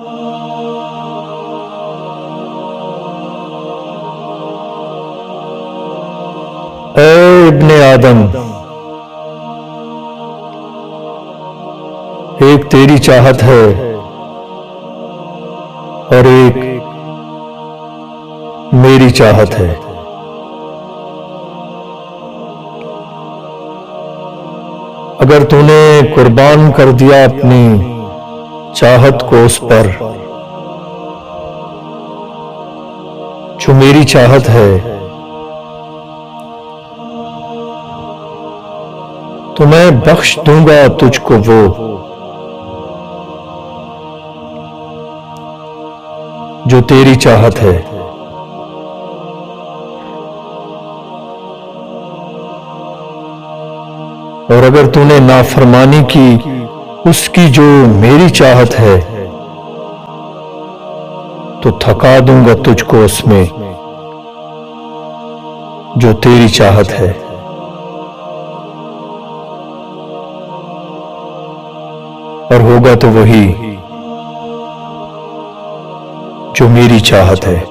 ऐ इब्ने आदम, एक तेरी चाहत है और एक मेरी चाहत है। अगर तूने कुर्बान कर दिया अपनी चाहत को उस पर जो मेरी चाहत है, तो मैं बख्श दूंगा तुझको वो जो तेरी चाहत है। और अगर तूने नाफरमानी की उसकी जो मेरी चाहत है, तो थका दूंगा तुझको उसमें जो तेरी चाहत है। और होगा तो वही जो मेरी चाहत है।